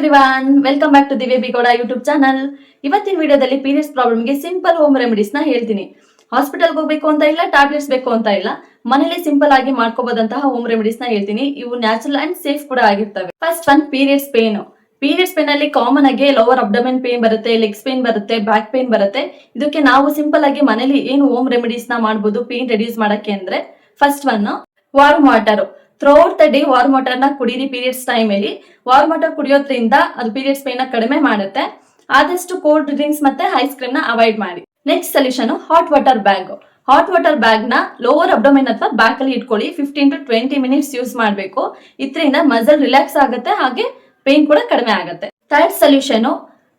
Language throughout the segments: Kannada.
ಎವ್ರಿವನ್, ವೆಲ್ಕಮ್ ಬ್ಯಾಕ್ ಟು ದಿವ್ಯ ಬಿಗೌಡ ಯೂಟ್ಯೂಬ್ ಚಾನಲ್. ಇವತ್ತಿನ ವಿಡಿಯೋದಲ್ಲಿ ಪೀರಿಯಡ್ಸ್ ಪ್ರಾಬ್ಲಮ್ಗೆ ಸಿಂಪಲ್ ಹೋಮ್ ರೆಮಿಡೀಸ್ ನ ಹೇಳ್ತೀನಿ. ಹಾಸ್ಪಿಟಲ್ಗೆ ಹೋಗ್ಬೇಕು ಅಂತ ಇಲ್ಲ, ಟ್ಯಾಬ್ಲೆಟ್ಸ್ ಬೇಕು ಅಂತ ಇಲ್ಲ, ಮನೇಲಿ ಸಿಂಪಲ್ ಆಗಿ ಮಾಡ್ಕೋಬಹುದಂತಹ ಹೋಮ್ ರೆಮಿಡೀಸ್ ನ ಹೇಳ್ತೀನಿ. ಇವು ನ್ಯಾಚುರಲ್ ಅಂಡ್ ಸೇಫ್ ಕೂಡ ಆಗಿರ್ತವೆ. First one, periods pain. Periods pain ಅಲ್ಲಿ ಕಾಮನ್ ಆಗಿ ಲೋವರ್ ಅಬ್ಡಮೆನ್ ಪೇನ್ ಬರುತ್ತೆ, ಲೆಗ್ಸ್ ಪೇನ್ ಬರುತ್ತೆ, ಬ್ಯಾಕ್ ಪೇನ್ ಬರುತ್ತೆ. ಇದಕ್ಕೆ ನಾವು ಸಿಂಪಲ್ ಆಗಿ ಮನೇಲಿ ಏನು ಹೋಮ್ ರೆಮಿಡೀಸ್ ನ ಮಾಡಬಹುದು ಪೇನ್ ರೆಡ್ಯೂಸ್ ಮಾಡಕ್ಕೆ ಅಂದ್ರೆ, first one warm water. Throughout the day warm water ನ ಕುಡೀರಿ. ಪೀರಿಯಡ್ಸ್ ಟೈಮ್ ಅಲ್ಲಿ ವಾರ್ಮ್ ವಾಟರ್ ಕುಡಿಯೋದ್ರಿಂದ ಅದು ಪೀರಿಯಡ್ಸ್ ಪೇನ್ ನ ಕಡಿಮೆ ಮಾಡುತ್ತೆ. ಆದಷ್ಟು ಕೋಲ್ಡ್ ಡ್ರಿಂಕ್ಸ್ ಮತ್ತೆ ಐಸ್ ಕ್ರೀಮ್ ನ ಅವಾಯ್ಡ್ ಮಾಡಿ. Next solution, hot water bag. Hot water bag ನ ಲೋವರ್ ಅಬ್ಡೋಮೆನ್ ಅಥವಾ ಬ್ಯಾಕ್ ಅಲ್ಲಿ ಇಟ್ಕೊಳ್ಳಿ. 15 to 20 ಮಿನಿಟ್ಸ್ ಯೂಸ್ ಮಾಡಬೇಕು. ಇದರಿಂದ ಮಸಲ್ ರಿಲ್ಯಾಕ್ಸ್ ಆಗುತ್ತೆ, ಹಾಗೆ ಪೇನ್ ಕೂಡ ಕಡಿಮೆ ಆಗುತ್ತೆ. ಥರ್ಡ್ ಸೊಲ್ಯೂಷನ್,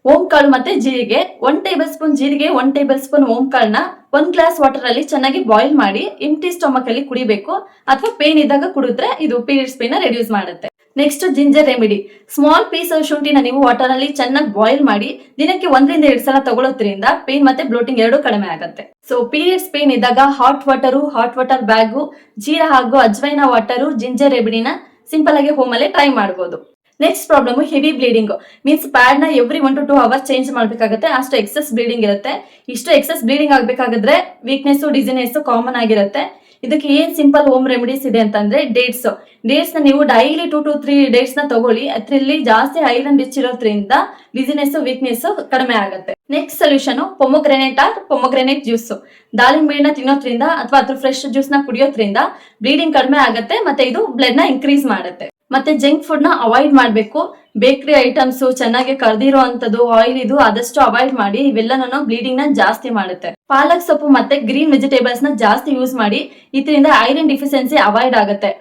ಓಂ ಕಾಳು ಮತ್ತೆ ಜೀರಿಗೆ. 1 ಟೇಬಲ್ ಸ್ಪೂನ್ ಜೀರಿಗೆ, 1 ಟೇಬಲ್ ಸ್ಪೂನ್ ಓಂ ಕಾಳನ್ನ 1 ಗ್ಲಾಸ್ ವಾಟರ್ ಅಲ್ಲಿ ಚೆನ್ನಾಗಿ ಬಾಯ್ಲ್ ಮಾಡಿ ಎಂಟಿ ಸ್ಟೊಮಕ್ ಅಲ್ಲಿ ಕುಡಿಬೇಕು, ಅಥವಾ ಪೇನ್ ಇದ್ದಾಗ ಕುಡಿದ್ರೆ ಇದು ಪೀರಿಯಡ್ಸ್ ಪೇನ್ ರೆಡ್ಯೂಸ್ ಮಾಡುತ್ತೆ. Next, ginger remedy. Small piece ಶುಂಠಿನ ನೀವು ವಾಟರ್ ಅಲ್ಲಿ ಚೆನ್ನಾಗಿ ಬಾಯ್ಲ್ ಮಾಡಿ ದಿನಕ್ಕೆ 1 ರಿಂದ 2 ಸಲ ತಗೊಳ್ಳೋದ್ರಿಂದ ಪೇನ್ ಮತ್ತೆ ಬ್ಲೋಟಿಂಗ್ ಎರಡು ಕಡಿಮೆ ಆಗುತ್ತೆ. ಸೊ ಪೀರಿಯಡ್ಸ್ ಪೇನ್ ಇದ್ದಾಗ ಹಾಟ್ ವಾಟರ್ ಬ್ಯಾಗು, ಜೀರಾ ಹಾಗೂ ಅಜ್ವೈನ ವಾಟರು, ಜಿಂಜರ್ ರೆಮಿಡಿನ ಸಿಂಪಲ್ ಆಗಿ ಹೋಮ್ ಅಲ್ಲೇ ಟ್ರೈ ಮಾಡಬಹುದು. Next problem, heavy bleeding. Means pad ನ ಎವ್ರಿ 1 to 2 ಅವರ್ಸ್ ಚೇಂಜ್ ಮಾಡ್ಬೇಕಾಗುತ್ತೆ. ಅಷ್ಟು ಎಕ್ಸೆಸ್ ಬ್ಲೀಡಿಂಗ್ ಇರುತ್ತೆ. ಇಷ್ಟು ಎಕ್ಸೆಸ್ ಬ್ಲೀಡಿಂಗ್ ಆಗ್ಬೇಕಾದ್ರೆ ವೀಕ್ನೆಸ್, ಡಿಸಿನೆಸ್ ಕಾಮನ್ ಆಗಿರುತ್ತೆ. ಇದಕ್ಕೆ ಏನ್ ಸಿಂಪಲ್ ಹೋಮ್ ರೆಮಿಡೀಸ್ ಇದೆ ಅಂತಂದ್ರೆ, ಡೇಟ್ಸ್ ನ ನೀವು ಡೈಲಿ 2 to 3 ಡೇಟ್ಸ್ ನ ತಗೊಳ್ಳಿ. ಅದ್ರಲ್ಲಿ ಜಾಸ್ತಿ ಐರನ್ ರಿಚ್ ಇರೋದ್ರಿಂದ ಡಿಸಿನೆಸ್, ವೀಕ್ನೆಸ್ ಕಡಿಮೆ ಆಗುತ್ತೆ. Next solution, pomegranate juice. ದಾಳಿಂಬೆ ಹಣ್ಣನ್ನ ತಿನ್ನೋದ್ರಿಂದ ಅಥವಾ ಅದ್ರ ಫ್ರೆಶ್ ಜ್ಯೂಸ್ ನ ಕುಡಿಯೋದ್ರಿಂದ ಬ್ಲೀಡಿಂಗ್ ಕಡಿಮೆ ಆಗುತ್ತೆ, ಮತ್ತೆ ಇದು ಬ್ಲಡ್ ನ ಇನ್ಕ್ರೀಸ್ ಮಾಡುತ್ತೆ. ಮತ್ತೆ ಜಂಕ್ ಫುಡ್ ನ ಅವಾಯ್ಡ್ ಮಾಡಬೇಕು. ಬೇಕರಿ ಐಟಮ್ಸ್, ಚೆನ್ನಾಗಿ ಕರ್ದಿರೋ ಅಂತದ್ದು, ಆಯಿಲ್ ಇದು ಆದಷ್ಟು ಅವಾಯ್ಡ್ ಮಾಡಿ. ಇವೆಲ್ಲನೂ ಬ್ಲೀಡಿಂಗ್ ನ ಜಾಸ್ತಿ ಮಾಡುತ್ತೆ. ಪಾಲಕ್ ಸೊಪ್ಪು ಮತ್ತೆ ಗ್ರೀನ್ ವೆಜಿಟೇಬಲ್ಸ್ ನ ಜಾಸ್ತಿ ಯೂಸ್ ಮಾಡಿ. ಇದರಿಂದ ಐರನ್ ಡಿಫಿಷಿಯನ್ಸಿ ಅವಾಯ್ಡ್ ಆಗುತ್ತೆ.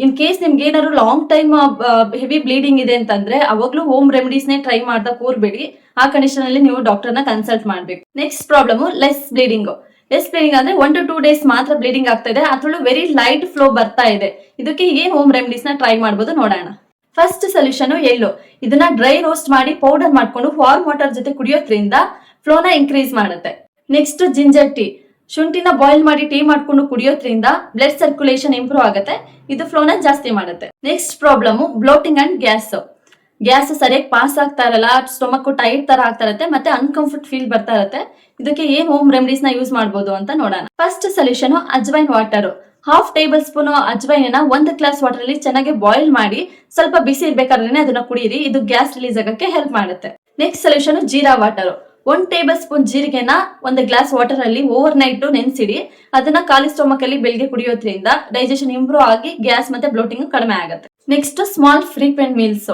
ಇನ್ ಕೇಸ್ ನಿಮ್ಗೆ ಏನಾದ್ರು ಲಾಂಗ್ ಟೈಮ್ ಹೆವಿ ಬ್ಲೀಡಿಂಗ್ ಇದೆ ಅಂತಂದ್ರೆ ಅವಾಗ್ಲೂ ಹೋಮ್ ರೆಮಿಡೀಸ್ ನೇ ಟ್ರೈ ಮಾಡ್ತಾ ಕೂರ್ಬೇಡಿ. ಆ ಕಂಡೀಷನ್ ಅಲ್ಲಿ ನೀವು ಡಾಕ್ಟರ್ ನ ಕನ್ಸಲ್ಟ್ ಮಾಡ್ಬೇಕು. ನೆಕ್ಸ್ಟ್ ಪ್ರಾಬ್ಲಮ್, ಲೆಸ್ ಬ್ಲೀಡಿಂಗ್ ಅಂದ್ರೆ 1 to 2 ಡೇಸ್ ಮಾತ್ರ ಬ್ಲೀಡಿಂಗ್ ಆಗ್ತಾ ಇದೆ, ಅದ್ರಲ್ಲೂ ವೆರಿ ಲೈಟ್ ಫ್ಲೋ ಬರ್ತಾ ಇದೆ. ಇದಕ್ಕೆ ಏನ್ ಹೋಮ್ ರೆಮಿಡೀಸ್ ನ ಟ್ರೈ ಮಾಡಬಹುದು ನೋಡೋಣ. ಫಸ್ಟ್ ಸೊಲ್ಯೂಷನ್, ಎಳ್ಳು. ಇದನ್ನ ಡ್ರೈ ರೋಸ್ಟ್ ಮಾಡಿ ಪೌಡರ್ ಮಾಡ್ಕೊಂಡು ವಾರ್ಮ್ ವಾಟರ್ ಜೊತೆ ಕುಡಿಯೋದ್ರಿಂದ ಫ್ಲೋನ ಇನ್ಕ್ರೀಸ್ ಮಾಡುತ್ತೆ. Next, ginger tea. ಶುಂಠಿನ ಬಾಯ್ಲ್ ಮಾಡಿ ಟೀ ಮಾಡ್ಕೊಂಡು ಕುಡಿಯೋದ್ರಿಂದ ಬ್ಲಡ್ ಸರ್ಕ್ಯುಲೇಷನ್ ಇಂಪ್ರೂವ್ ಆಗುತ್ತೆ. ಇದು ಫ್ಲೋನ ಜಾಸ್ತಿ ಮಾಡುತ್ತೆ. Next problem, bloating and gas ಸರಿಯಾಗಿ ಪಾಸ್ ಆಗ್ತಾ ಇರಲ್ಲ, ಸ್ಟೊಮಕ್ ಟೈಟ್ ತರ ಆಗ್ತಾ ಇರುತ್ತೆ, ಮತ್ತೆ ಅನ್ಕಂಫರ್ಟ್ ಫೀಲ್ ಬರ್ತಾ ಇರುತ್ತೆ. ಇದಕ್ಕೆ ಏನ್ ಹೋಮ್ ರೆಮಿಡೀಸ್ ನ ಯೂಸ್ ಮಾಡಬಹುದು ಅಂತ ನೋಡೋಣ. First solution, ajwain water. 1/2 table spoon ಅಜ್ವೈನ 1 ಗ್ಲಾಸ್ ವಾಟರ್ ಅಲ್ಲಿ ಚೆನ್ನಾಗಿ ಬಾಯ್ಲ್ ಮಾಡಿ ಸ್ವಲ್ಪ ಬಿಸಿ ಇರ್ಬೇಕಾದ್ರೆ ಅದನ್ನ ಕುಡಿಯಿರಿ. ಇದು ಗ್ಯಾಸ್ ರಿಲೀಸ್ ಆಗಕ್ಕೆ ಹೆಲ್ಪ್ ಮಾಡುತ್ತೆ. Next solution, jeera water. 1 table spoon ಜೀರಿಗೆನ 1 ಗ್ಲಾಸ್ ವಾಟರ್ ಅಲ್ಲಿ ಓವರ್ ನೈಟ್ ನೆನ್ಸಿಡಿ. ಅದನ್ನ ಖಾಲಿ ಸ್ಟೊಮಕ್ ಅಲ್ಲಿ ಬೆಳಿಗ್ಗೆ ಕುಡಿಯೋದ್ರಿಂದ ಡೈಜೆಷನ್ ಇಂಪ್ರೂವ್ ಆಗಿ ಗ್ಯಾಸ್ ಮತ್ತೆ ಬ್ಲೋಟಿಂಗ್ ಕಡಿಮೆ ಆಗುತ್ತೆ. Next, small frequent meals.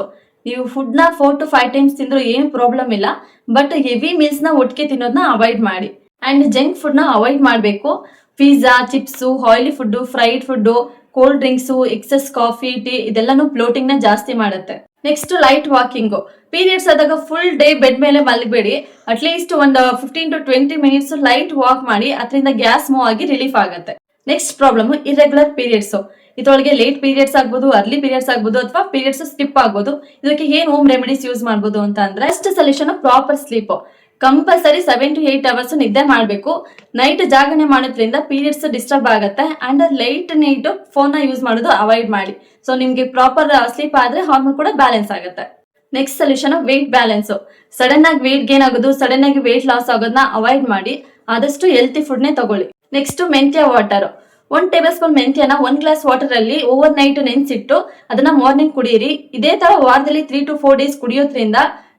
ನೀವು ಫುಡ್ ನ 4 to 5 ಟೈಮ್ಸ್ ತಿಂದ್ರು ಏನು ಪ್ರಾಬ್ಲಮ್ ಇಲ್ಲ, ಬಟ್ ಹೆವಿ ಮೀಲ್ಸ್ ನ ಒಟ್ಟಿಗೆ ತಿನ್ನೋದನ್ನ ಅವಾಯ್ಡ್ ಮಾಡಿ. ಅಂಡ್ ಜಂಕ್ ಫುಡ್ ನ ಅವಾಯ್ಡ್ ಮಾಡಬೇಕು. Pizza, chips, oily food, fried food, cold drinks, excess coffee, tea ಇದೆಲ್ಲಾನು ಬ್ಲೋಟಿಂಗ್ ನ ಜಾಸ್ತಿ ಮಾಡುತ್ತೆ. Next, light walking. ಪೀರಿಯಡ್ಸ್ ಆದಾಗ ಫುಲ್ ಡೇ ಬೆಡ್ ಮೇಲೆ ಮಲಗಬೇಡಿ. ಅಟ್ಲೀಸ್ಟ್ ಒಂದು 15 to 20 ಮಿನಿಟ್ಸ್ ಲೈಟ್ ವಾಕ್ ಮಾಡಿ. ಅದರಿಂದ ಗ್ಯಾಸ್ ಮೂವ್ ಆಗಿ ರಿಲೀಫ್ ಆಗುತ್ತೆ. Next problem, irregular periods. ಇದರೊಳಗೆ ಲೇಟ್ ಪೀರಿಯಡ್ಸ್ ಆಗ್ಬೋದು, ಅರ್ಲಿ ಪೀರಿಯಡ್ಸ್ ಆಗ್ಬೋದು, ಅಥವಾ ಪೀರಿಯಡ್ಸ್ ಸ್ಕಿಪ್ ಆಗ್ಬೋದು. ಇದಕ್ಕೆ ಏನ್ ಹೋಮ್ ರೆಮಿಡೀಸ್ ಯೂಸ್ ಮಾಡಬಹುದು ಅಂತ ಅಂದ್ರೆ, first solution, proper sleep. Compulsory 7 to 8 hours ನಿದ್ದೆ ಮಾಡಬೇಕು. ನೈಟ್ ಜಾಗರಣೆ ಮಾಡೋದ್ರಿಂದ ಪೀರಿಯಡ್ಸ್ ಡಿಸ್ಟರ್ಬ್ ಆಗುತ್ತೆ. ಅಂಡ್ ಲೈಟ್ ನೈಟ್ ಫೋನ್ ನ ಯೂಸ್ ಮಾಡೋದು ಅವಾಯ್ಡ್ ಮಾಡಿ. ಸೊ ನಿಮ್ಗೆ ಪ್ರಾಪರ್ ಸ್ಲೀಪ್ ಆದ್ರೆ ಹಾರ್ಮೋನ್ ಕೂಡ ಬ್ಯಾಲೆನ್ಸ್ ಆಗುತ್ತೆ. Next solution, weight balance. Sudden ಆಗಿ ವೇಟ್ ಗೇನ್ ಆಗೋದು, ಸಡನ್ ಆಗಿ ವೇಟ್ ಲಾಸ್ ಆಗೋದನ್ನ ಅವಾಯ್ಡ್ ಮಾಡಿ. ಆದಷ್ಟು ಹೆಲ್ತಿ ಫುಡ್ ನೇ ತಗೊಳ್ಳಿ. ನೆಕ್ಸ್ಟ್, ಮೆಂತ್ಯ ವಾಟರ್. 1 ಟೇಬಲ್ ಸ್ಪೂನ್ ಮೆಂತ್ಯನ 1 ಗ್ಲಾಸ್ ವಾಟರ್ ಅಲ್ಲಿ ಓವರ್ ನೈಟ್ ನೆನ್ಸಿಟ್ಟು ಅದನ್ನ ಮಾರ್ನಿಂಗ್ ಕುಡಿಯಿರಿ. ಇದೇ ತರ ವಾರದಲ್ಲಿ 3 to 4 ಡೇಸ್ ಕುಡಿಯೋದ್ರಿಂದ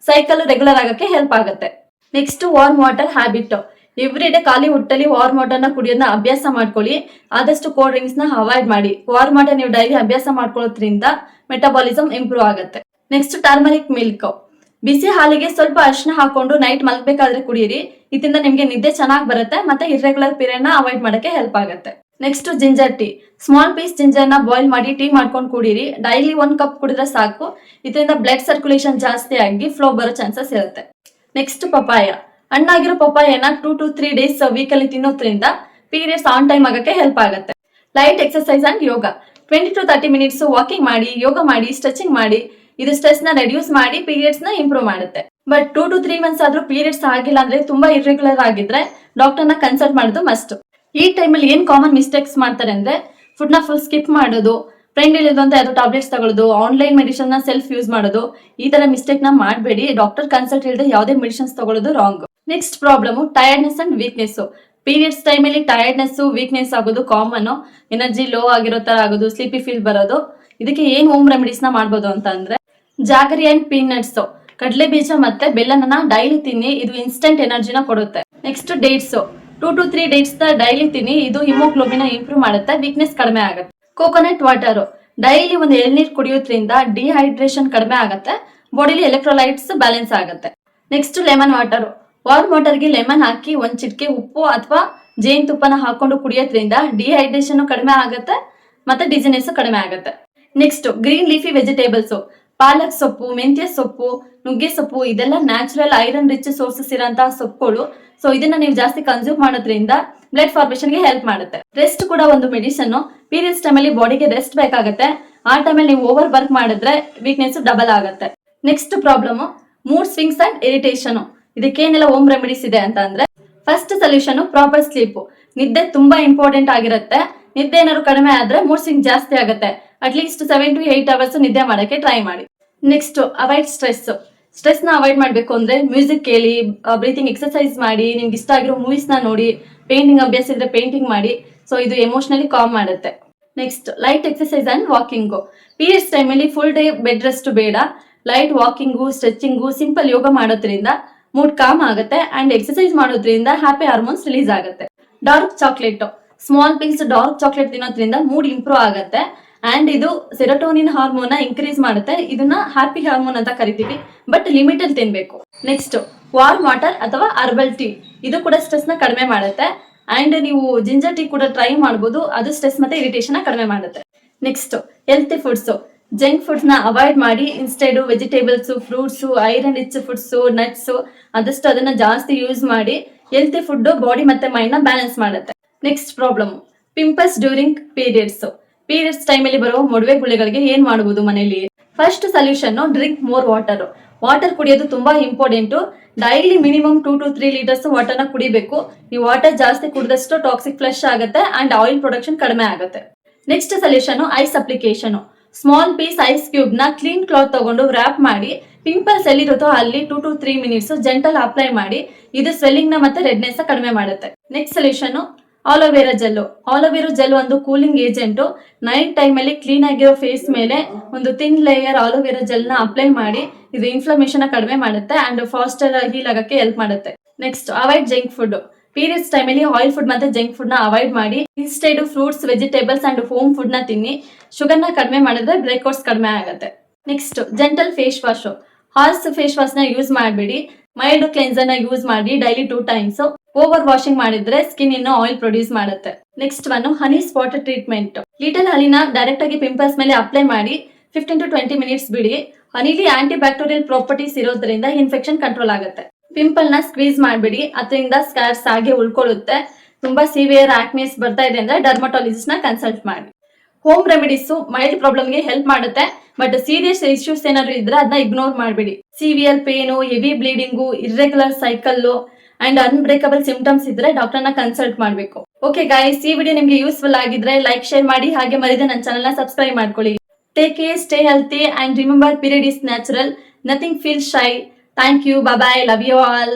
ಸೈಕಲ್ ರೆಗ್ಯುಲರ್ ಆಗಕ್ಕೆ ಹೆಲ್ಪ್ ಆಗುತ್ತೆ. Next, warm water habit. Every day ಖಾಲಿ ಹೊಟ್ಟೆಲಿ ವಾರ್ಮ್ ವಾಟರ್ ನ ಕುಡಿಯೋದನ್ನ ಅಭ್ಯಾಸ ಮಾಡ್ಕೊಳ್ಳಿ. ಆದಷ್ಟು ಕೋಲ್ಡ್ ಡ್ರಿಂಕ್ಸ್ ನ ಅವಾಯ್ಡ್ ಮಾಡಿ. ವಾರ್ಮ್ ವಾಟರ್ ನೀವು ಡೈಲಿ ಅಭ್ಯಾಸ ಮಾಡ್ಕೊಳ್ಳೋದ್ರಿಂದ ಮೆಟಬಾಲಿಸಮ್ ಇಂಪ್ರೂವ್ ಆಗುತ್ತೆ. Next, turmeric milk. ಬಿಸಿ ಹಾಲಿಗೆ ಸ್ವಲ್ಪ ಅರಿಶಿನ ಹಾಕೊಂಡು ನೈಟ್ ಮಲಗಬೇಕಾದ್ರೆ ಕುಡಿಯಿರಿ. ಇದರಿಂದ ನಿಮ್ಗೆ ನಿದ್ದೆ ಚೆನ್ನಾಗಿ ಬರುತ್ತೆ, ಮತ್ತೆ ಇರ್ರೆಗ್ಯುಲರ್ ಪೀರಿಯಡ್ ನ ಅವಾಯ್ಡ್ ಮಾಡಕ್ಕೆ ಹೆಲ್ಪ್ ಆಗುತ್ತೆ. Next, ginger tea. Small piece ginger ನ ಬಾಯ್ಲ್ ಮಾಡಿ ಟೀ ಮಾಡ್ಕೊಂಡು ಕುಡೀರಿ. ಡೈಲಿ 1 ಕಪ್ ಕುಡಿದ್ರೆ ಸಾಕು. ಇದರಿಂದ ಬ್ಲಡ್ ಸರ್ಕ್ಯುಲೇಷನ್ ಜಾಸ್ತಿ ಆಗಿ ಫ್ಲೋ ಬರೋ ಚಾನ್ಸಸ್ ಇರುತ್ತೆ. Next, papaya. ಹಣ್ಣಾಗಿರೋ ಪಪಾಯನ 2 to 3 ಡೇಸ್ ವೀಕ್ ಅಲ್ಲಿ ತಿನ್ನೋದ್ರಿಂದ ಪೀರಿಯಡ್ಸ್ ಆನ್ ಟೈಮ್ ಆಗಕ್ಕೆ ಹೆಲ್ಪ್ ಆಗುತ್ತೆ. Light exercise and yoga. 20 to 30 minutes walking ಮಾಡಿ, ಯೋಗ ಮಾಡಿ, ಸ್ಟ್ರೆಚಿಂಗ್ ಮಾಡಿ. ಇದು ಸ್ಟ್ರೆಸ್ ನ ರೆಡ್ಯೂಸ್ ಮಾಡಿ ಪೀರಿಯಡ್ಸ್ ನ ಇಂಪ್ರೂವ್ ಮಾಡುತ್ತೆ. ಬಟ್ 2 to 3 ಮಂತ್ಸ್ ಆದ್ರೂ ಪೀರಿಯಡ್ಸ್ ಆಗಿಲ್ಲ ಅಂದ್ರೆ, ತುಂಬಾ ಇರ್ರೆಗ್ಯುಲರ್ ಆಗಿದ್ರೆ ಡಾಕ್ಟರ್ ನ ಕನ್ಸಲ್ಟ್ ಮಾಡೋದು ಮಸ್ಟ್. ಈ ಟೈಮಲ್ಲಿ ಏನ್ ಕಾಮನ್ ಮಿಸ್ಟೇಕ್ಸ್ ಮಾಡ್ತಾರೆ ಅಂದ್ರೆ, ಫುಡ್ ನ ಫುಲ್ ಸ್ಕಿಪ್ ಮಾಡೋದು, ಫ್ರೆಂಡ್ ಹೇಳಿದಂತೆ ಅದು ಟ್ಯಾಬ್ಲೆಟ್ಸ್ ತಗೊಳ್ಳೋದು, ಆನ್ಲೈನ್ ಮೆಡಿಸಿನ್ ನ ಸೆಲ್ಫ್ ಯೂಸ್ ಮಾಡೋದು, ಈ ತರ ಮಿಸ್ಟೇಕ್ ನ ಮಾಡಬೇಡಿ. ಡಾಕ್ಟರ್ ಕನ್ಸಲ್ಟ್ ಇಲ್ಲದೆ ಯಾವುದೇ ಮೆಡಿಸಿನ್ಸ್ ತಗೊಳ್ಳೋದು wrong. Next problem tiredness and weakness. Periods time ಅಲ್ಲಿ ಟೈರ್ಡ್ನೆಸ್, ವೀಕ್ನೆಸ್ ಆಗೋದು ಕಾಮನ್. ಎನರ್ಜಿ ಲೋ ಆಗಿರೋ ತರ ಆಗೋದು, ಸ್ಲೀಪಿ ಫೀಲ್ ಬರೋದು. ಇದಕ್ಕೆ ಏನ್ ಹೋಮ್ ರೆಮಿಡೀಸ್ ನ ಮಾಡ್ಬೋದು ಅಂತ ಅಂದ್ರೆ ಜಾಗರಿ ಅಂಡ್ ಪೀನಟ್ಸ್, ಕಡಲೆ ಬೀಜ ಮತ್ತೆ ಬೆಲ್ಲನ ಡೈಲಿ ತಿನ್ನಿ, ಇದು ಇನ್ಸ್ಟೆಂಟ್ ಎನರ್ಜಿನ ಕೊಡುತ್ತೆ. Next dates, 2 to 3 dates daily ತಿನ್ನಿ, ಇದು ಹಿಮೋಗ್ಲೋಬಿನ್ ಇಂಪ್ರೂವ್ ಮಾಡುತ್ತೆ, ವೀಕ್ನೆಸ್ ಕಡಿಮೆ ಆಗುತ್ತೆ. ಕೋಕೋನಟ್ ವಾಟರ್, ಡೈಲಿ ಒಂದು ಎಳ್ನೀರ್ ಕುಡಿಯೋದ್ರಿಂದ ಡಿಹೈಡ್ರೇಷನ್ ಕಡಿಮೆ ಆಗುತ್ತೆ, ಬಾಡಿಲಿ ಎಲೆಕ್ಟ್ರೋಲೈಟ್ಸ್ ಬ್ಯಾಲೆನ್ಸ್ ಆಗುತ್ತೆ. ನೆಕ್ಸ್ಟ್ ಲೆಮನ್ ವಾಟರ್, ವಾರ್ಮ್ ವಾಟರ್ಗೆ ಲೆಮನ್ ಹಾಕಿ ಒಂದ್ ಚಿಟಿಕೆ ಉಪ್ಪು ಅಥವಾ ಜೇನುತುಪ್ಪನ ಹಾಕೊಂಡು ಕುಡಿಯೋದ್ರಿಂದ ಡಿಹೈಡ್ರೇಷನ್ ಕಡಿಮೆ ಆಗುತ್ತೆ ಮತ್ತೆ ಡಿಸಿನೆಸ್ ಕಡಿಮೆ ಆಗುತ್ತೆ. ನೆಕ್ಸ್ಟ್ ಗ್ರೀನ್ ಲೀಫಿ ವೆಜಿಟೇಬಲ್ಸ್, ಪಾಲಕ್ ಸೊಪ್ಪು, ಮೆಂತ್ಯ ಸೊಪ್ಪು, ನುಗ್ಗೆ ಸೊಪ್ಪು, ಇದೆಲ್ಲ ನ್ಯಾಚುರಲ್ ಐರನ್ ರಿಚ್ ಸೋರ್ಸಸ್ ಇರೋಂತಹ ಸೊಪ್ಪುಗಳು. ಸೊ ಇದನ್ನ ನೀವು ಜಾಸ್ತಿ ಕನ್ಸ್ಯೂಮ್ ಮಾಡೋದ್ರಿಂದ ಬ್ಲಡ್ ಫಾರ್ಮೇಶನ್ ಗೆ ಹೆಲ್ಪ್ ಮಾಡುತ್ತೆ. ರೆಸ್ಟ್ ಕೂಡ ಒಂದು ಮೆಡಿಸನ್. ಪೀರಿಯಡ್ಸ್ ಟೈಮ್ ಅಲ್ಲಿ ಬಾಡಿಗೆ ರೆಸ್ಟ್ ಬೇಕಾಗುತ್ತೆ, ಆ ಟೈಮಲ್ಲಿ ನೀವು ಓವರ್ ವರ್ಕ್ ಮಾಡಿದ್ರೆ ವೀಕ್ನೆಸ್ ಡಬಲ್ ಆಗುತ್ತೆ. Next problem mood swings and irritation. ಇದಕ್ಕೇನೆಲ್ಲ ಹೋಮ್ ರೆಮಿಡೀಸ್ ಇದೆ ಅಂತ ಅಂದ್ರೆ ಫಸ್ಟ್ ಸೊಲ್ಯೂಷನ್ ಪ್ರಾಪರ್ ಸ್ಲೀಪ್. ನಿದ್ದೆ ತುಂಬಾ ಇಂಪಾರ್ಟೆಂಟ್ ಆಗಿರುತ್ತೆ. ನಿದ್ದೆ ಏನಾದ್ರು ಕಡಿಮೆ ಆದ್ರೆ ಮೂಡ್ ಸ್ವಿಂಗ್ ಜಾಸ್ತಿ ಆಗುತ್ತೆ. ಅಟ್ಲೀಸ್ಟ್ 7 to 8 ಅವರ್ಸ್ ನಿದ್ದೆ ಮಾಡಕ್ಕೆ ಟ್ರೈ ಮಾಡಿ. ನೆಕ್ಸ್ಟ್ ಅವಾಯ್ಡ್ ಸ್ಟ್ರೆಸ್ ನ ಅವಾಯ್ಡ್ ಮಾಡ್ಬೇಕು ಅಂದ್ರೆ ಮ್ಯೂಸಿಕ್ ಕೇಳಿ, ಬ್ರೀತಿಂಗ್ ಎಕ್ಸರ್ಸೈಸ್ ಮಾಡಿ, ನಿಮ್ಗೆ ಇಷ್ಟ ಆಗಿರೋ ಮೂವೀಸ್ ನ ನೋಡಿ, ಪೇಂಟಿಂಗ್ ಅಭ್ಯಾಸ ಇದ್ರೆ ಪೇಂಟಿಂಗ್ ಮಾಡಿ. ಸೊ ಇದು ಎಮೋಷನಲಿ ಕಾಮ್ ಮಾಡುತ್ತೆ. Next light exercise and walking. Periods time ಅಲ್ಲಿ ಫುಲ್ ಡೇ ಬೆಡ್ ರೆಸ್ಟ್ ಬೇಡ. Light walking, stretching, simple yoga ಮಾಡೋದ್ರಿಂದ ಮೂಡ್ ಕಾಮ್ ಆಗುತ್ತೆ ಅಂಡ್ ಎಕ್ಸರ್ಸೈಸ್ ಮಾಡೋದ್ರಿಂದ ಹ್ಯಾಪಿ ಹಾರ್ಮೋನ್ಸ್ ರಿಲೀಸ್ ಆಗುತ್ತೆ. Dark chocolate, small piece dark chocolate ತಿನ್ನೋದ್ರಿಂದ ಮೂಡ್ ಇಂಪ್ರೂವ್ ಆಗುತ್ತೆ ಅಂಡ್ ಇದು ಸೆರೋಟೋನಿನ್ ಹಾರ್ಮೋನ್ ನ ಇನ್ಕ್ರೀಸ್ ಮಾಡುತ್ತೆ. ಇದನ್ನ ಹ್ಯಾಪಿ ಹಾರ್ಮೋನ್ ಅಂತ ಕರಿತೀವಿ, ಬಟ್ ಲಿಮಿಟ್ ಅಲ್ಲಿ ತಿನ್ಬೇಕು. ನೆಕ್ಸ್ಟ್ ವಾರ್ಮ್ ವಾಟರ್ ಅಥವಾ ಹರ್ಬಲ್ ಟೀ, ಇದು ಕೂಡ ಸ್ಟ್ರೆಸ್ ನ ಕಡಿಮೆ ಮಾಡುತ್ತೆ ಅಂಡ್ ನೀವು ಜಿಂಜರ್ ಟೀ ಕೂಡ ಟ್ರೈ ಮಾಡಬಹುದು, ಅದು ಸ್ಟ್ರೆಸ್ ಮತ್ತೆ ಇರಿಟೇಷನ್ ಕಡಿಮೆ ಮಾಡುತ್ತೆ. Next healthy foods, junk foods ನ ಅವಾಯ್ಡ್ ಮಾಡಿ, instead vegetables, fruits, iron rich foods, nuts ಆದಷ್ಟು ಅದನ್ನ ಜಾಸ್ತಿ ಯೂಸ್ ಮಾಡಿ. ಹೆಲ್ತಿ ಫುಡ್ ಬಾಡಿ ಮತ್ತೆ ಮೈಂಡ್ ನ ಬ್ಯಾಲೆನ್ಸ್ ಮಾಡುತ್ತೆ. Next problem pimples during periods. Periods time ಅಲ್ಲಿ ಬರುವ ಮೊಡವೆ ಗುಳ್ಳೆಗಳಿಗೆ ಏನ್ ಮಾಡಬಹುದು ಮನೆಯಲ್ಲಿ? First solution drink more water. Water ಕುಡಿಯೋದು ತುಂಬಾ important. Daily minimum 2 to 3 litres water ನ ಕುಡಿಬೇಕು. ಈ ವಾಟರ್ ಜಾಸ್ತಿ ಕುಡಿದಷ್ಟು ಟಾಕ್ಸಿಕ್ ಫ್ಲಶ್ ಆಗುತ್ತೆ ಅಂಡ್ ಆಯಿಲ್ ಪ್ರೊಡಕ್ಷನ್ ಕಡಿಮೆ ಆಗುತ್ತೆ. Next solution ice application. Small piece ice cube ನ ಕ್ಲೀನ್ ಕ್ಲಾತ್ ತಗೊಂಡು ವ್ರಾಪ್ ಮಾಡಿ ಪಿಂಪಲ್ಸ್ ಎಲ್ಲಿರುತ್ತೋ ಅಲ್ಲಿ 2 to 3 ಮಿನಿಟ್ಸ್ ಜೆಂಟಲ್ ಅಪ್ಲೈ ಮಾಡಿ. ಇದು ಸ್ವೆಲ್ಲಿಂಗ್ ನ ಮತ್ತೆ ರೆಡ್ನೆಸ್ ಕಡಿಮೆ ಮಾಡುತ್ತೆ. Next solution aloe vera gel. Aloe vera gel ಒಂದು ಕೂಲಿಂಗ್ ಏಜೆಂಟ್. ನೈಟ್ ಟೈಮ್ ಅಲ್ಲಿ ಕ್ಲೀನ್ ಆಗಿರೋ ಫೇಸ್ ಮೇಲೆ ಒಂದು ಥಿನ್ ಲೇಯರ್ ಆಲೋವೆರಾ ಜೆಲ್ ನ ಅಪ್ಲೈ ಮಾಡಿ. ಇದು ಇನ್ಫ್ಲಮೇಷನ್ ಕಡಿಮೆ ಮಾಡುತ್ತೆ ಅಂಡ್ ಫಾಸ್ಟರ್ ಹೀಲ್ ಆಗಕ್ಕೆ ಹೆಲ್ಪ್ ಮಾಡುತ್ತೆ. Next avoid junk food. Periods time ಅಲ್ಲಿ ಆಯಿಲ್ ಫುಡ್ ಮತ್ತೆ ಜಂಕ್ ಫುಡ್ ನ ಅವಾಯ್ಡ್ ಮಾಡಿ. Instead fruits, vegetables and home food ನ ತಿನ್ನಿ. ಶುಗರ್ ನ ಕಡಿಮೆ ಮಾಡಿದ್ರೆ ಬ್ರೇಕ್ಔಟ್ಸ್ ಕಡಿಮೆ ಆಗುತ್ತೆ. Next gentle face wash. Harsh face wash ನ ಯೂಸ್ ಮಾಡಬೇಡಿ. ಮೈಲ್ಡ್ ಕ್ಲೆನ್ಸರ್ ನ ಯೂಸ್ ಮಾಡಿ ಡೈಲಿ 2 times. ಓವರ್ ವಾಷಿಂಗ್ ಮಾಡಿದ್ರೆ ಸ್ಕಿನ್ ಇನ್ನು ಆಯಿಲ್ ಪ್ರೊಡ್ಯೂಸ್ ಮಾಡುತ್ತೆ. Next one honey spot treatment. Little ಹನಿನ ಡೈರೆಕ್ಟ್ ಆಗಿ ಪಿಂಪಲ್ಸ್ ಮೇಲೆ ಅಪ್ಲೈ ಮಾಡಿ 15 to 20 ಮಿನಿಟ್ಸ್ ಬಿಡಿ. ಹನಿಲಿ ಆಂಟಿ ಬ್ಯಾಕ್ಟೀರಿಯಲ್ ಪ್ರಾಪರ್ಟೀಸ್ ಇರೋದ್ರಿಂದ ಇನ್ಫೆಕ್ಷನ್ ಕಂಟ್ರೋಲ್ ಆಗುತ್ತೆ. ಪಿಂಪಲ್ ನ ಸ್ಕ್ವೀಸ್ ಮಾಡಬೇಡಿ, ಅದರಿಂದ ಸ್ಕ್ಯಾರ್ಸ್ ಆಗಿ ಉಳ್ಕೊಳ್ಳುತ್ತೆ. ತುಂಬಾ ಸಿವಿಯರ್ ಆಕ್ನೇಸ್ ಬರ್ತಾ ಇದೆ ಅಂದ್ರೆ ಡರ್ಮಟಾಲಜಿಸ್ಟ್ ನ ಕನ್ಸಲ್ಟ್ ಮಾಡಿ. ಹೋಮ್ ರೆಮಿಡೀಸ್ ಮೈಲ್ಡ್ ಪ್ರಾಬ್ಲಮ್ ಗೆ ಹೆಲ್ಪ್ ಮಾಡುತ್ತೆ, ಬಟ್ ಸೀರಿಯಸ್ ಇಶ್ಯೂಸ್ ಏನಾದ್ರು ಇದ್ರೆ ಅದನ್ನ ಇಗ್ನೋರ್ ಮಾಡಬೇಡಿ. Severe pain, heavy bleeding, irregular cycle and unbreakable symptoms ಇದ್ರೆ ಡಾಕ್ಟರ್ ನ ಕನ್ಸಲ್ಟ್ ಮಾಡಬೇಕು. ಓಕೆ ಗೈಸ್, ಈ ವಿಡಿಯೋ ನಿಮ್ಗೆ ಯೂಸ್ಫುಲ್ ಆಗಿದ್ರೆ ಲೈಕ್, ಶೇರ್ ಮಾಡಿ. ಹಾಗೆ ಮರಿದೆ ನನ್ನ ಚಾನೆಲ್ ನ ಸಬ್ಸ್ಕ್ರೈಬ್ ಮಾಡ್ಕೊಳ್ಳಿ. Take care, stay healthy and remember, period is natural, nothing feel shy. Thank you, bye bye, love you all.